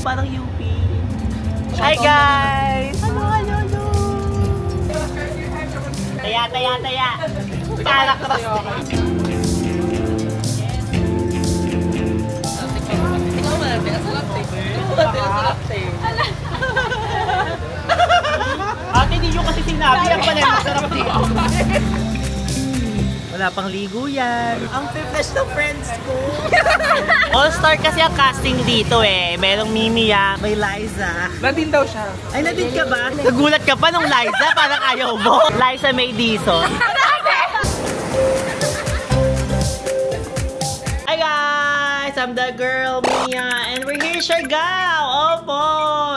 parang UP. Hi guys! Hello, hello, hello! Taya, taya, taya! Karakras! Ate, hindi nyo kasi sinabi ang pala masarap dito. Wala pang ligo yan. Ang fresh ng friends ko. All-star kasi ang casting dito eh. Merong Mimiya, may Liza. Nadin daw siya. Ay, nadin ka ba? Nagulat ka pa nung Liza? Parang ayaw mo. Liza May Dizon. Hi guys! I'm the girl, Mia. And we're here, Siargao! Opo!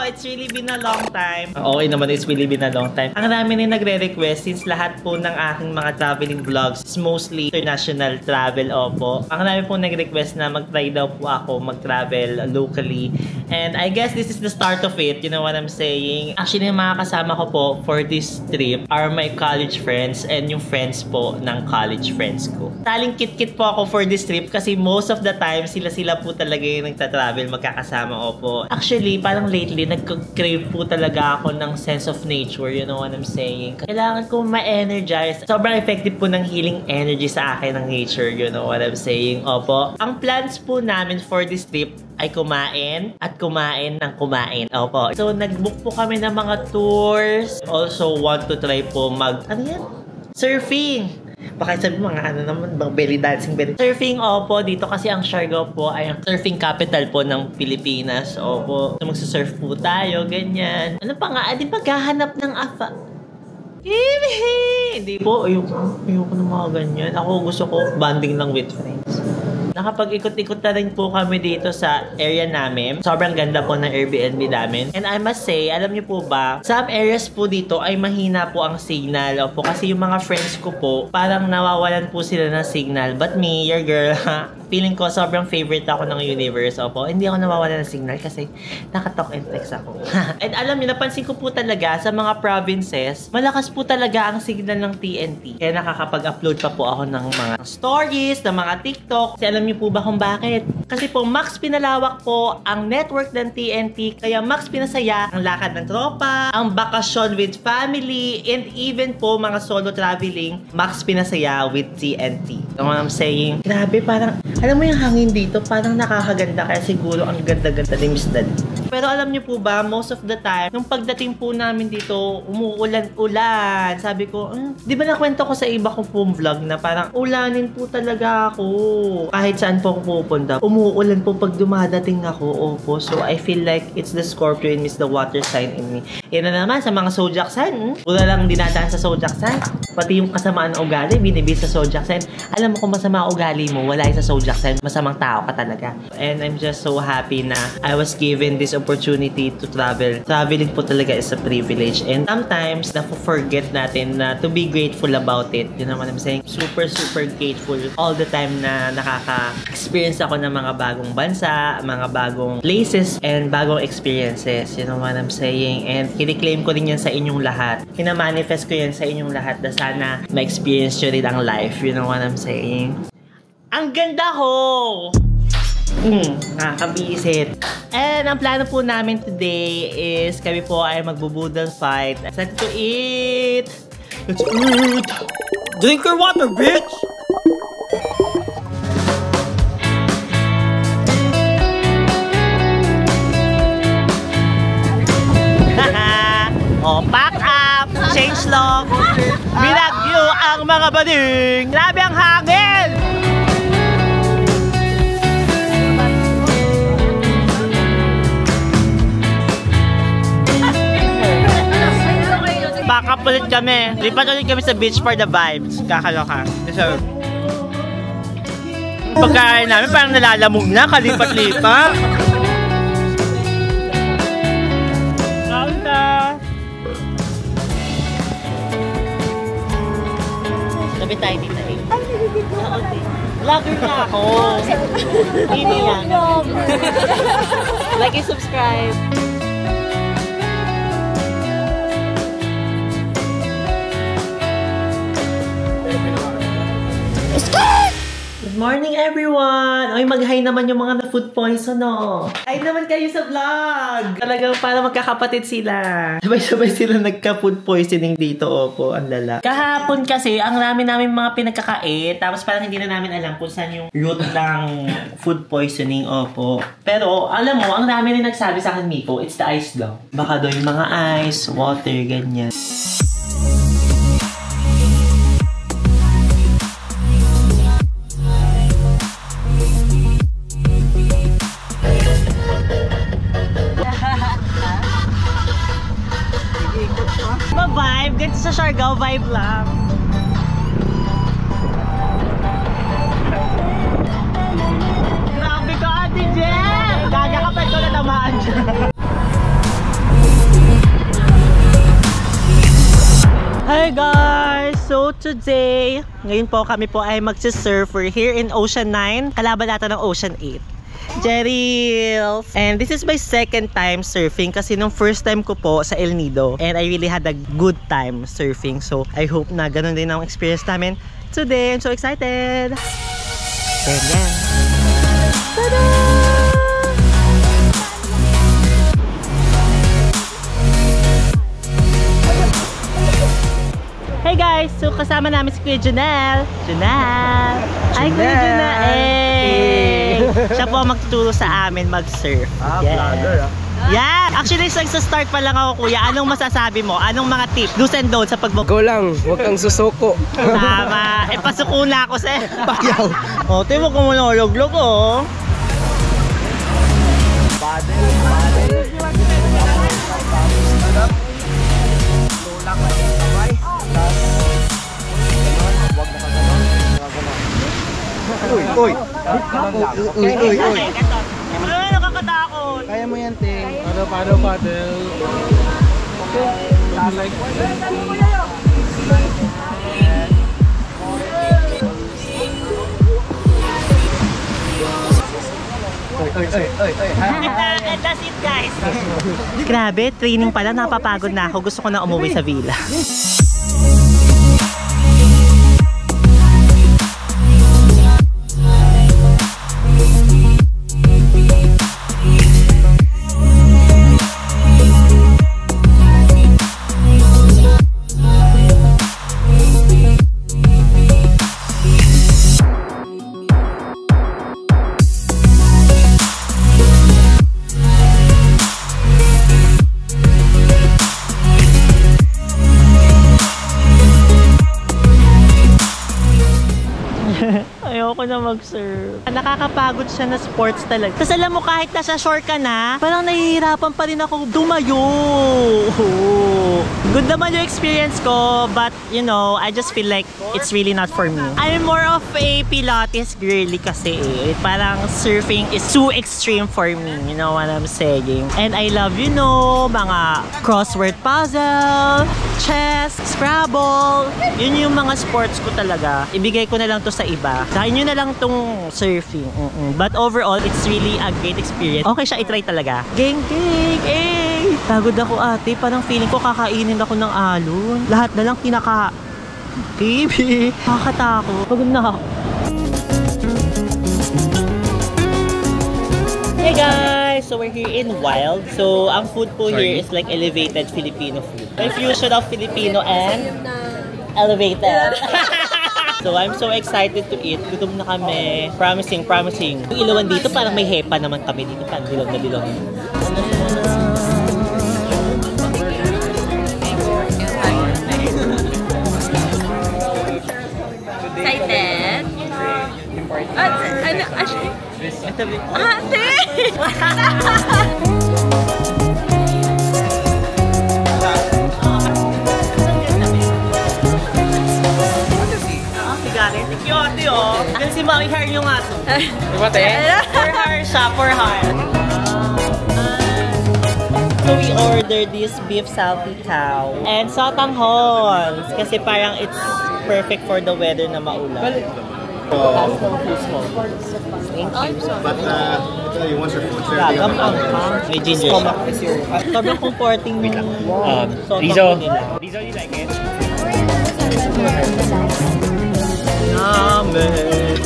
It's really been a long time. Okay naman, it's really been a long time. Ang dami na nagre-request since lahat po ng aking mga traveling vlogs is mostly international travel, opo. Ang dami po nag-request na mag-try daw po ako mag-travel locally. And I guess this is the start of it, you know what I'm saying? Actually, yung mga kasama ko po for this trip are my college friends and yung friends po ng college friends ko. Taling kit-kit po ako for this trip kasi most of the time, sila po talaga yung nagta-travel magkakasama, opo. Actually, parang lately, nag-crave po talaga ako ng sense of nature, you know what I'm saying? Kailangan ko ma-energize. Sobrang effective po ng healing energy sa akin ng nature, you know what I'm saying? Opo. Ang plans po namin for this trip ay kumain at kumain ng kumain. Opo. So, nag-book po kami ng mga tours. Also, want to try po ano yan? Surfing! Baka sabi mga ano naman, bang belly dancing, belly surfing, opo. Dito kasi ang Siargao po ay ang surfing capital po ng Pilipinas, opo. So, magsasurf po tayo, ganyan. Ano pa nga, di paghahanap ng afa. Hindi po, ayoko ng mga ganyan. Ako gusto ko bonding lang with friends. Nakapag-ikot-ikot na rin po kami dito sa area namin. Sobrang ganda po ng Airbnb namin. And I must say, alam niyo po ba, some areas po dito ay mahina po ang signal. Opo, kasi yung mga friends ko po, parang nawawalan po sila ng signal. But me, your girl, feeling ko sobrang favorite ako ng universe. Opo, hindi ako nawawalan ng signal kasi nakatalk and text ako. And alam niyo, napansin ko po talaga sa mga provinces, malakas po talaga ang signal ng TNT. Kaya nakakapag-upload pa po ako ng mga stories, ng mga TikTok. Kasi alam niyo po ba kung bakit? Kasi po, max pinalawak po ang network ng TNT. Kaya max pinasaya ang lakad ng tropa, ang bakasyon with family, and even po mga solo traveling, max pinasaya with TNT. You know what I'm saying? Grabe, parang, alam mo yung hangin dito, parang nakakaganda. Kaya siguro ang ganda-ganda ni Miss Dad. Pero alam niyo po ba, most of the time, nung pagdating po namin dito, umuulan-ulan. Sabi ko, di ba nakwento ko sa iba kong pong vlog na parang ulanin po talaga ako. Kahit saan po ako pupunta, umuulan po pag dumadating ako. Opo. So I feel like it's the Scorpio in me, the water sign in me. Yan na naman sa mga zodiac sign. Wala lang dinadaan sa zodiac sign. Pati yung kasamaan ng ugali, binibig sa zodiac sign. Alam mo kung masama ugali mo, wala sa zodiac sign. Masamang tao ka talaga. And I'm just so happy na I was given this opportunity to travel. Traveling po talaga is a privilege. And sometimes, na-forget natin na to be grateful about it. You know what I'm saying? Super, super grateful all the time na nakaka-experience ako ng mga bagong bansa, mga bagong places, and bagong experiences. You know what I'm saying? And kiniklaim ko rin yan sa inyong lahat. Kinamanifest ko yan sa inyong lahat na sana ma-experience nyo rin ang life. You know what I'm saying? Ang ganda ho! Nakakabisit. And ang plano po namin today is kami po ay magbo-boodle fight. Excited to eat! Let's eat! Drink your water, bitch! Oh, pack up! Change love! Binagyo ang mga bading! Grabe ang hangin! Pack up ulit kami. Lipat ulit kami sa beach for the vibes. Kakaloka. So, pagkain namin parang nalalamog na. Kalipat-lipat. Kaunta. Sabi tayo dito eh. Vlogger na ako. Hindi yan. Like and subscribe. Good morning, everyone! Ay, mag-hi naman yung mga na-food poison, no? Hi naman kayo sa vlog! Talagang para magkakapatid sila. Sabay-sabay sila nagka-food poisoning dito, opo. Ang lala. Kahapon kasi, ang namin mga pinagkakait. Tapos parang hindi na namin alam kung saan yung root ng food poisoning, opo. Pero, alam mo, ang dami rin nagsabi sa akin, Miko, it's the ice daw. Baka daw yung mga ice, water, ganyan. Vibe, ganito sa Siargao, vibe lang. Grabe ka, Ate Jen! Gaga ka pa ito na tamaan dyan. Hi guys! So today, ngayon po kami po ay magsisurf. We're here in Ocean 9. Kalaban natin ng Ocean 8. Jerryls! And this is my second time surfing kasi nung first time ko po sa El Nido and I really had a good time surfing, so I hope na ganun din ang experience namin today. I'm so excited! Ganyan! Tada! Hey guys! So kasama namin si Kuya Junel! Junel! Ay, Kuya Junel! Siya po ang magtuturo sa amin mag-surf. Vlogger ah. Yeah! Actually, nagsa-start pa lang ako, Kuya. Anong masasabi mo? Anong mga tips? Do's and don'ts sa pagbablog? Go lang, huwag kang susuko. Tama. Eh, pasuko na ako sa... Pakyaw. O, tibo ko muna ulog-log, oh. Uy. Ano, nakakatakot. Kaya mo yan, Ting. Paddle. Okay. Like And that's it, guys. Grabe, training pala. Napapagod na ako. Gusto ko na umuwi sa villa. Ayoko na mag-surf. Nakakapagod siya na sports talaga. Tapos alam mo, kahit nasa shore ka na, parang nahihirapan pa rin ako dumayo. Good naman yung experience ko, but you know, I just feel like it's really not for me. I'm more of a Pilates girly kasi eh. Parang surfing is too extreme for me. You know what I'm saying? And I love, you know, mga crossword puzzle, chess, Scrabble. Yun yung mga sports ko talaga. Ibigay ko na lang to sa iba. Sa inyo na lang tong surfing. But overall, it's really a great experience. Okay siya, itry talaga. Gang! Eh! Pagod ako, ate. Parang feeling ko kakainin ako ng alon. Lahat na lang kinaka... Baby! Nakakatakot. Pagod na ako. Hey guys! So we're here in Wild. So ang food po here is like elevated Filipino food. May fusion of Filipino and elevated. So I'm so excited to eat. Gutom na kami. Promising. Yung ilawan dito parang may hepa naman kami dito. Parang dilog na dilog. Excited? Ate! Thank you, ate, oh. Yan si Mami Hair yung ato. Diba, te? For hair siya, for hair. So we ordered this beef saltikaw and sotanghons kasi parang it's perfect for the weather na maulan. Thank you. But you want your food there? Gagam ang may ginger siya. Sobrang comforting sotanghon nila. Rizzo, you like it? Namen.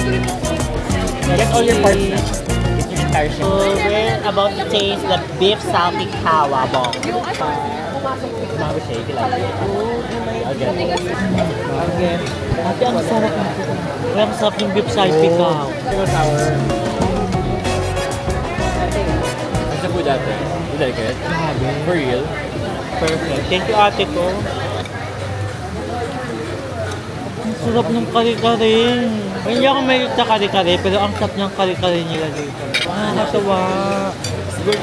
Get all your parts na. Get your entire shell. So, we're about to taste the beef salty kawa ball. Bago siya, kilala. Again. Ate, ang sarap nito. Ang sarap yung beef salty kawa. How's the food out there? You like it? For real? Perfect. Thank you, ate ko. Ang sarap ng kare-kare. Hindi ako may sa kare-kare, pero ang sarap ng kare-kare nila dito. Nakakatawa. Good.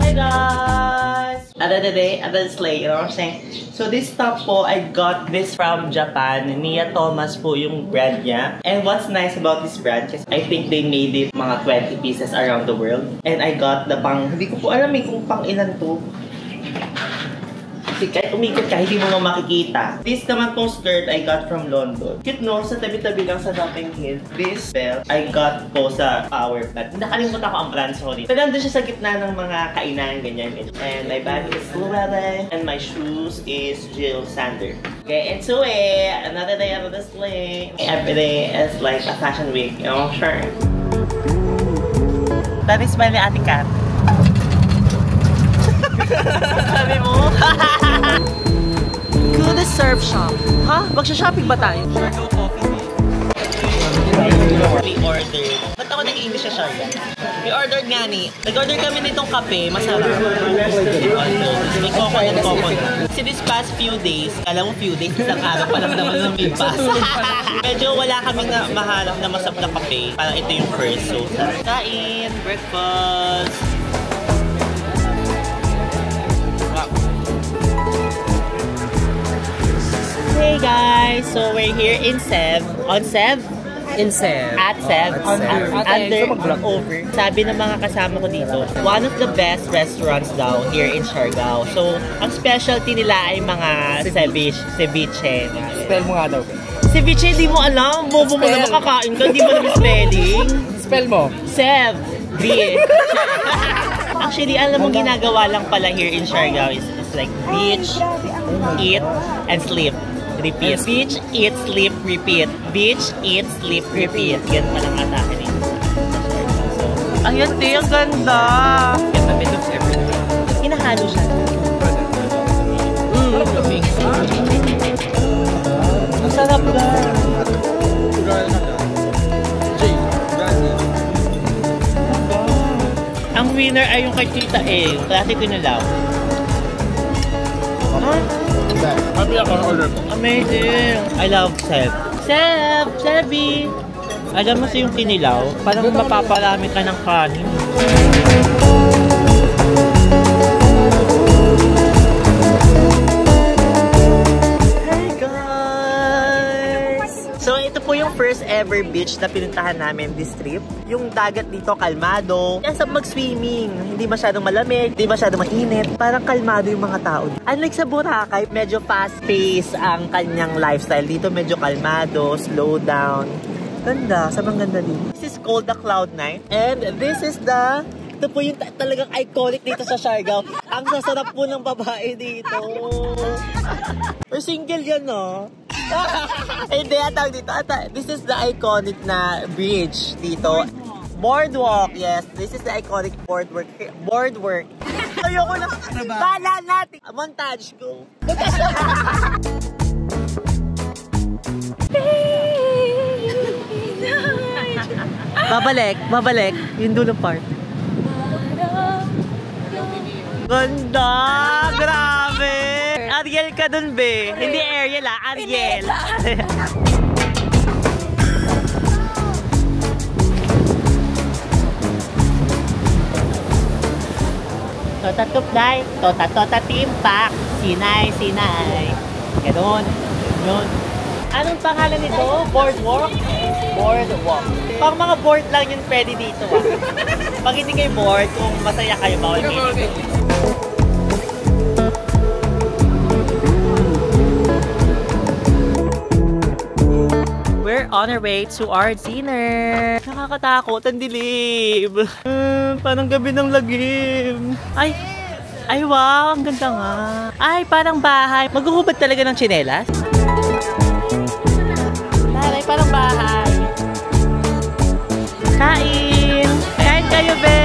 Hi guys! Another day, another slay, you know what I'm saying? So this top po, I got this from Japan. Nia Thomas po yung brand niya. And what's nice about this brand, kasi I think they made it mga 20 pieces around the world. And I got the pang, hindi ko po alam kung pang ilan to. Kasi kahit umikot ka, hindi mo makikita. This naman pong skirt I got from London. Cute no, sa tabi-tabi lang sa Notting Hill. This belt I got po sa Our Plant. Nakalimutan ko ang brand, sorry. Pero nandun siya sa gitna ng mga kainan, ganyan. And my bag is Lululemon. And my shoes is Jill Sander. Okay, and so another day, another slay. Every day is like a fashion week, you know, sure. That is my Ate Kat. Sabi mo? To the surf shop. Ha? Magsha-shopping ba tayo? We ordered. Ba't ako nag-English siya, Sharia? We ordered nga ni. Nag-order kami nitong kape. Masarap. May coconut. Kasi this past few days, alam mo few days, isang araw pa lang naman ng may pass. Medyo wala kaming mahanap na masarap na kape. Parang ito yung first. So, kain, breakfast. Hey guys, so we're here in Sev. On Sev? In Sev. At Sev. Under over. Sabi ng mga kasama ko dito, one of the best restaurants daw here in Siargao. So, ang specialty nila ay mga ceviche. Spell mo nga daw. Ceviche, di mo alam. Bobo mo na makakain ka, di mo naman spelling. Spell mo. Sev. Actually, alam mo, ginagawa lang pala here in Siargao is like beach, eat, and sleep. Repeat. Beach, eat, sleep, repeat. Beach, eat, sleep, repeat. Yan palang atake nito. Ayan, te, ang ganda! Get a bit of everything. Hinahalo siya. Ang sarap na. Ang winner ay yung kay Tita A. Klase kinalaw. Happy ako ng order ko. Amazing! I love Sev. Sevi! Alam mo sa yung kinilaw, parang mapaparami ka ng kanin. Hey guys! So ito po yung first ever beach na pinuntahan namin this trip. Yung dagat dito kalmado. Kaya sa mag-swimming, hindi masyadong malamig, hindi masyadong mainit. Parang kalmado yung mga tao. Unlike sa Boracay, medyo fast-paced ang kanyang lifestyle. Dito medyo kalmado, slow down. Ganda, sabang ganda dito. This is called the Cloud9. And this is the... Ito po yung talagang iconic dito sa Siargao. Ang sasarap po ng babae dito. Or single yan, no? Hindi, atawag dito. This is the iconic na bridge dito. Boardwalk, yes. This is the iconic boardwalk. Ayoko na. Bala natin. Montage ko. Babalik. Yung dulong part. Ganda! Grabe! Ariel ka dun, be. Hindi Ariel, Ariel. Tota-tup, day. Tota-tota, timpak. Sinay. Ganun. Yun. Anong pangalan nito? Boardwalk? Boardwalk. Pang mga board lang yun pwede dito. Pag hindi kayo board, kung masaya kayo, bawal kayo. We're on our way to our dinner. Nakakatakot, ang dilim. Parang gabi ng lagim. Ay, Ay, wow. Ang ganda nga. Ay, parang bahay. Maghuhubad talaga ng tsinelas? Ay, parang bahay. Kain! Kain kayo, be!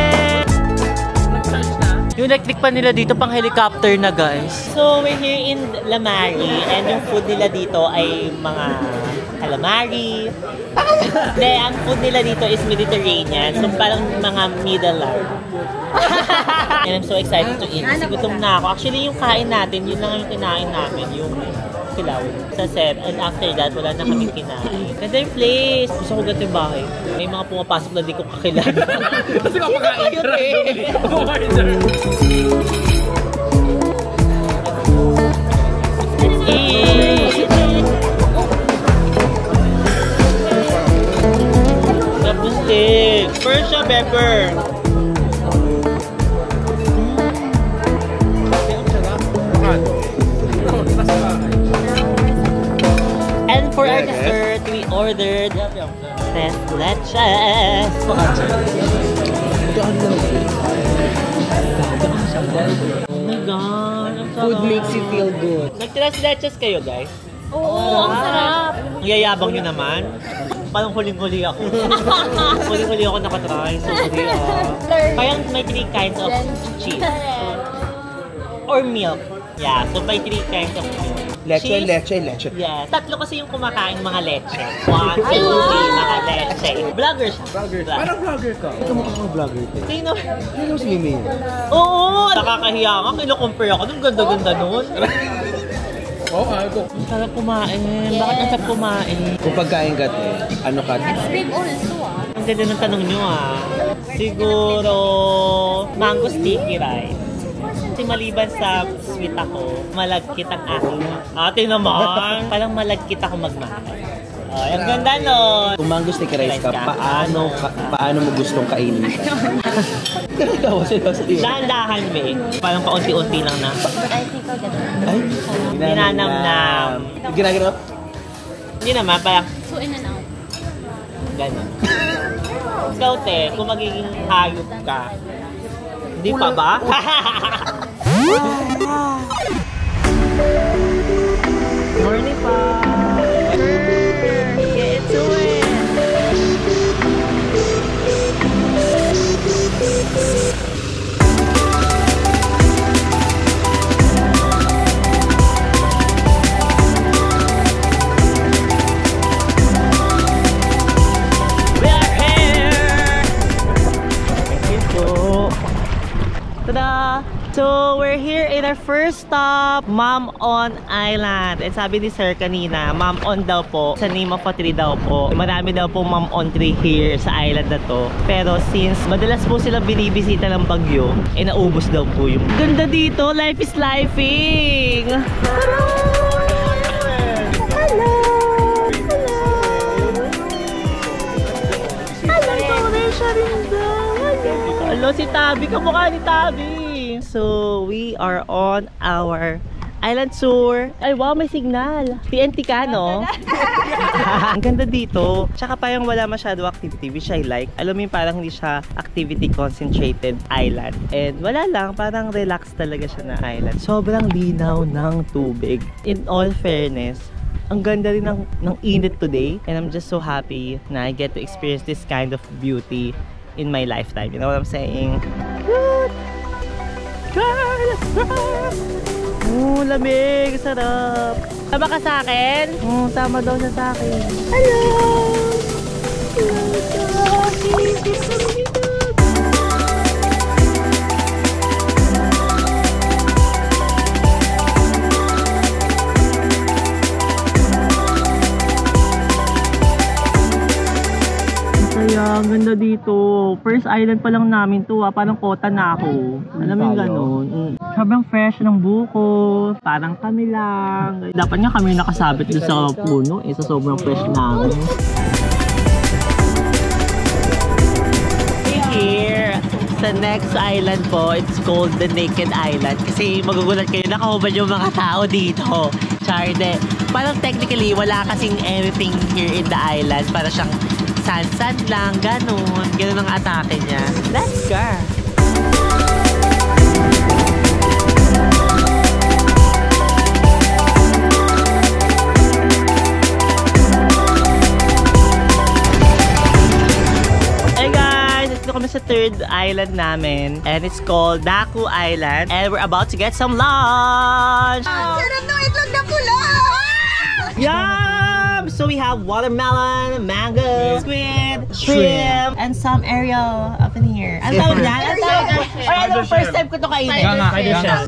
Yung electric pa nila dito pang helicopter na, guys. So, we're here in Lamari and yung food nila dito ay mga calamari. Hindi, ang food nila dito is Mediterranean. So, parang mga middle lang. And I'm so excited to eat. Kasi gutom na ako. Actually, yung kain natin, yun lang yung kinain namin. Yung kilaw sa set. And after that, wala na kami kinain. Ganda yung place. Gusto ko ganda yung bahay. May mga pumapasok na di ko kakilala. Kasi kapakain ka rin. Let's eat! Chopstick! First siya, pepper! And for our dessert, we ordered tres leches. Oh my God! Food makes you feel good. Nag-tres leches kayo, guys? Oo, ang sarap. Ang yayabang nyo naman. Parang huling-huli ako. Huling-huli ako nakatry. Sorry Parang may 3 kinds of cheese. Or milk. Yeah, so may 3 kinds of milk. Leche, leche, leche. Yes. 3 kasi yung kumakain mga leche. 1, 2, 3, mga leche. Vlogger siya. Vlogger. Parang vlogger ka. Ikaw mukha kang vlogger. Sino? Sino si Mimi? Oo! Nakakahiya ka. Kino-compare ako. Nung ganda-ganda nun. Oo, ako. Ang sarap kumain. Bakit ang sarap kumain? Kung pagkain ka, ano ka? That's big also Ang ganda ng tanong nyo Siguro, mango sticky rice. Kasi maliban sa sweet ako, malagkit ang aking ate naman. Parang malagkit ako magmahal. Ay, ang ganda nun. Kung mango sticky rice ka, paano mo gustong kainin ka? Dahan-dahan, be. Parang paunti-unti lang na. I think I'll get it. Ay, Ninanam-nam. Ginagano? Hindi naman, parang So in and out. gano'n. Ikaw, te, kung magiging hayop ka, hindi pa ba? Morning pa! Get to it! We are here! Thank you po. Tada! So, we're here in our first stop, Mamon Island. And sabi ni Sir kanina, Mamon daw po, sa name of a tree daw po. Marami daw po Mamon tree here sa island na to. Pero since madalas po silang binibisita ng bagyo, eh naubos daw po yung ganda dito. Life is lifing! Hello! Hello! Hello! Hello, si Tabi. Kamukha ni Tabi. So, we are on our island tour. Ay, wow, may signal. TNT ka, no? Ang ganda dito. Tsaka parang wala masyado activity, which I like. Alam mo yung parang hindi siya activity-concentrated island. And wala lang, parang relax talaga siya na island. Sobrang linaw ng tubig. In all fairness, ang ganda rin ng init today. And I'm just so happy na I get to experience this kind of beauty in my lifetime. You know what I'm saying? Good! Oh, lamig, sarap. Tama ka sa akin? Oh, tama daw siya sa akin. Hello! Hello, kaya, ang ganda dito. First island pa lang namin to parang kota na ako. Alam mo yung ganun. Sobrang fresh ng buko. Parang kami lang. Dapat nga kami nakasabit doon sa puno sa sobrang fresh namin. Here, sa next island po, it's called the Naked Island. Kasi magugulat kayo, nakahubad yung mga tao dito. Charde. Parang technically, wala kasing anything here in the island. Para siyang sand-sand lang, ganun. Ganun ang atake niya. Let's go! sa third island namin. And it's called Daku Island. And we're about to get some lunch! Sarap ng itlog na pula! Yum! So we have watermelon, mango, squid, shrimp, and some Ariel up in here. Ang tawag niyan? Ang tawag niyan? Or ano, first time ko to kainin.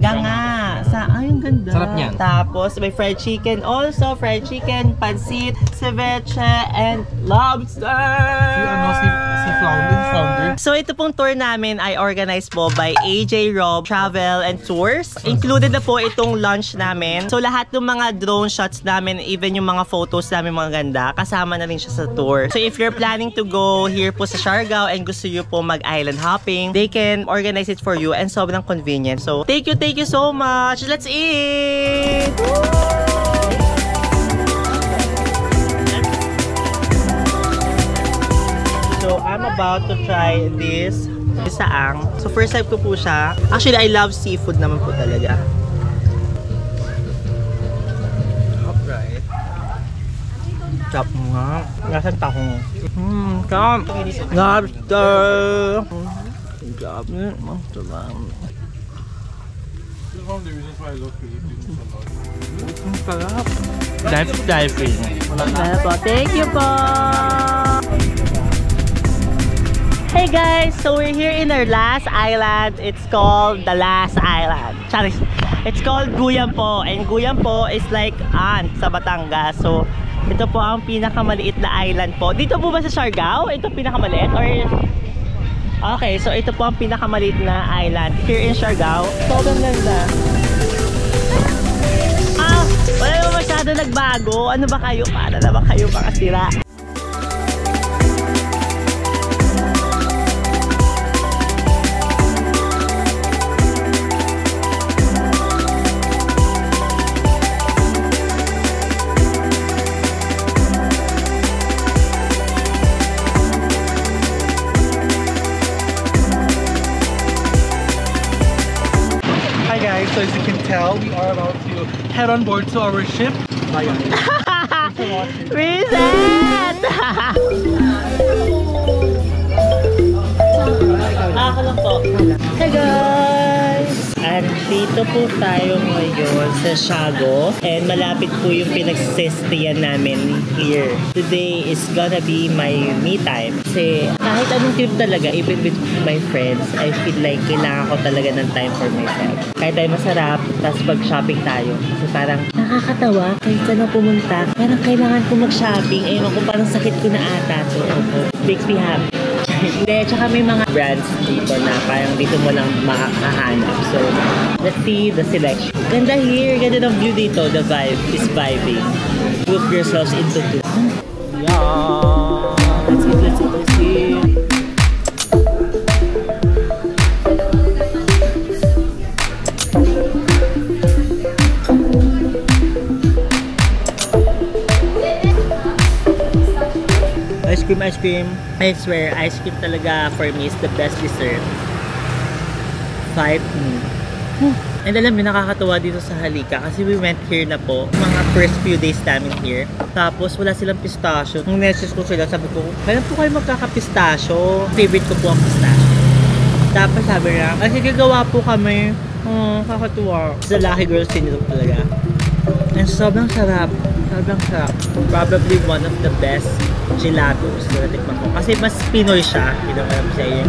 Ganga. Ang ganda. Sarap niyan. Tapos may fried chicken also, fried chicken, pancit, ceviche, and lobster. So ito pong tour namin ay organized po by AJ Rob Travel and Tours. Included na po itong lunch namin. So lahat ng mga drone shots namin, even yung mga photos namin mga ganda, kasama na rin siya sa tour. So if you're planning to go here po sa Siargao and gusto nyo po mag-island hopping, they can organize it for you and sobrang convenient. So thank you so much. Let's eat! So I'm about to try this saang. So first time ko po siya. Actually, I love seafood naman po talaga. Alright. Chop nga. Nasaan tahong? Chop. Lobster. Chop. Ito lang. Sarap. Diving. Thank you po. Hey guys, so we're here in our last island. It's called the Last Island. Charis. It's called Guyampo, and Guyampo is like Ant sa Batangas. So ito po ang pinakamaliit na island po. Dito po ba sa Siargao? Ito pinakamaliit or okay, so ito po ang pinakamaliit na island here in Siargao. Sobrang ganda. Wala naman masyado nagbago. Ano ba kayo? Para na ba kayo makasira? So as you can tell, we are about to head on board to our ship. Reset! Ako lang po. Hey guys! And dito po tayo ngayon sa Siago. And malapit po yung pinagsistay namin here. Today is gonna be my me time. Kasi kahit anong trip talaga, even with my friends, I feel like kailangan ko talaga ng time for myself. Kahit tayo masarap, tapos pag-shopping tayo. Kasi parang nakakatawa, kahit saan na pumunta, parang kailangan ko mag-shopping. Ewan ko, parang sakit ko na ata. So, makes me happy. Hindi, tsaka may mga brands dito na parang dito mo lang makakahanap. So, let's see the selection. Ganda here, ganda ng view dito. The vibe is vibing. Group yourselves into two. Yeah! Let's see. Ice cream. I swear, ice cream talaga for me is the best dessert. 5. And alam mo, nakakatawa dito sa Halika kasi we went here na po. Mga first few days namin here. Tapos wala silang pistachio. Nung message ko sila, sabi ko, kailan po kayo magkaka-pistachio? Favorite ko po ang pistachio. Tapos sabi niya, sige gawa po kami. Kakatuwa. The lucky girl syndrome talaga. And sobrang sarap. Sobrang sarap. Probably one of the best gelatos na natikman ko. Kasi mas Pinoy siya. You know what I'm saying?